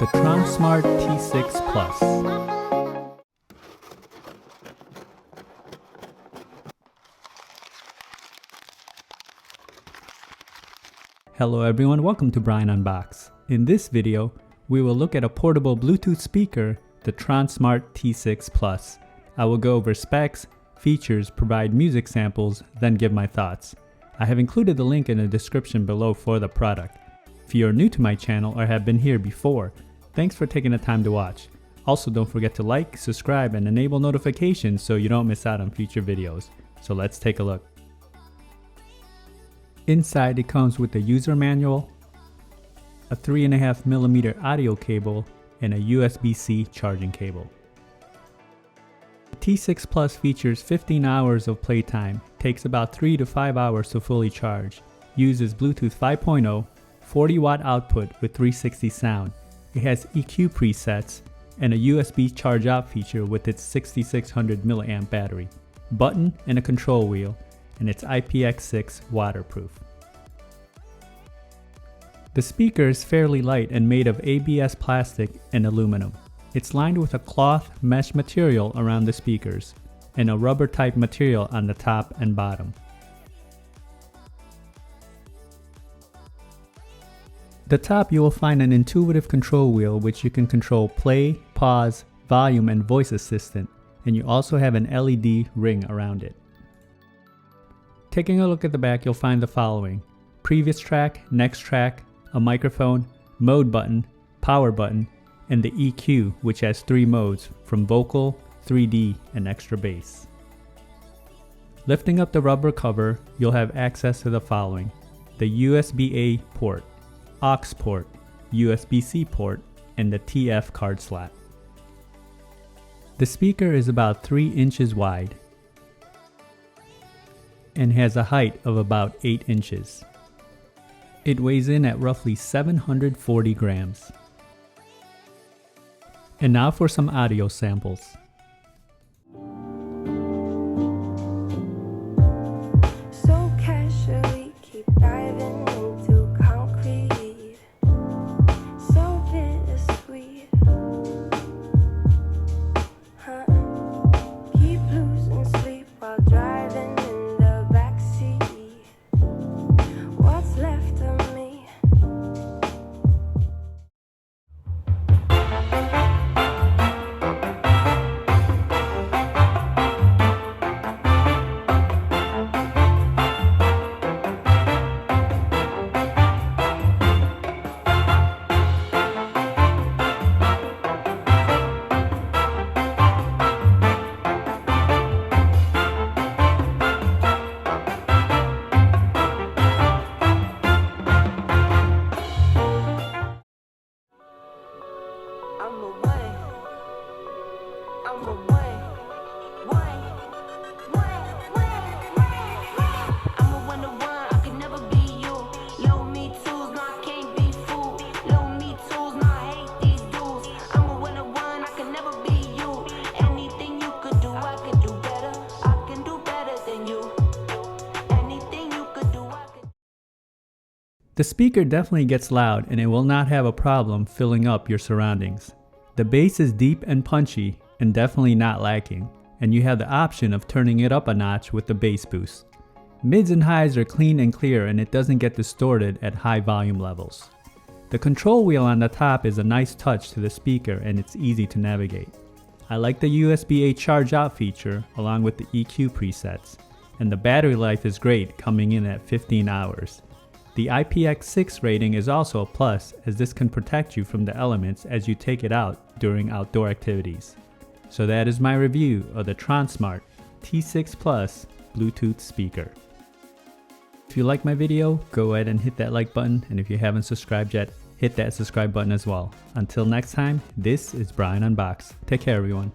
the Tronsmart T6 Plus. Hello everyone, welcome to Brian Unboxed. In this video, we will look at a portable Bluetooth speaker, the Tronsmart T6 Plus. I will go over specs, features, provide music samples, then give my thoughts. I have included the link in the description below for the product. If you are new to my channel or have been here before, thanks for taking the time to watch. Also, don't forget to like, subscribe, and enable notifications so you don't miss out on future videos. So let's take a look. Inside, it comes with a user manual, a 3.5mm audio cable, and a USB-C charging cable. The T6 Plus features 15 hours of playtime, takes about 3 to 5 hours to fully charge, uses Bluetooth 5.0, 40-watt output with 360 sound. It has EQ presets and a USB charge out feature with its 6600 mAh battery, button and a control wheel, and it's IPX6 waterproof. The speaker is fairly light and made of ABS plastic and aluminum. It's lined with a cloth mesh material around the speakers and a rubber type material on the top and bottom. At the top, you will find an intuitive control wheel which you can control play, pause, volume, and voice assistant, and you also have an LED ring around it. Taking a look at the back, you'll find the following: previous track, next track, a microphone, mode button, power button, and the EQ, which has 3 modes from vocal, 3D, and extra bass. Lifting up the rubber cover, you'll have access to the following: the USB-A port, aux port, USB-C port, and the TF card slot. The speaker is about 3 inches wide and has a height of about 8 inches. It weighs in at roughly 740 grams. And now for some audio samples. So casually keep diving into concrete, so bittersweet, huh? Keep losing sleep while driving in the backseat. What's left of me? The speaker definitely gets loud and it will not have a problem filling up your surroundings. The bass is deep and punchy and definitely not lacking, and you have the option of turning it up a notch with the bass boost. Mids and highs are clean and clear and it doesn't get distorted at high volume levels. The control wheel on the top is a nice touch to the speaker and it's easy to navigate. I like the USB-A charge out feature along with the EQ presets, and the battery life is great, coming in at 15 hours. The IPX6 rating is also a plus, as this can protect you from the elements as you take it out during outdoor activities. So that is my review of the Tronsmart T6 Plus Bluetooth speaker. If you like my video, go ahead and hit that like button, and if you haven't subscribed yet, hit that subscribe button as well. Until next time, this is Brian Unboxed. Take care everyone.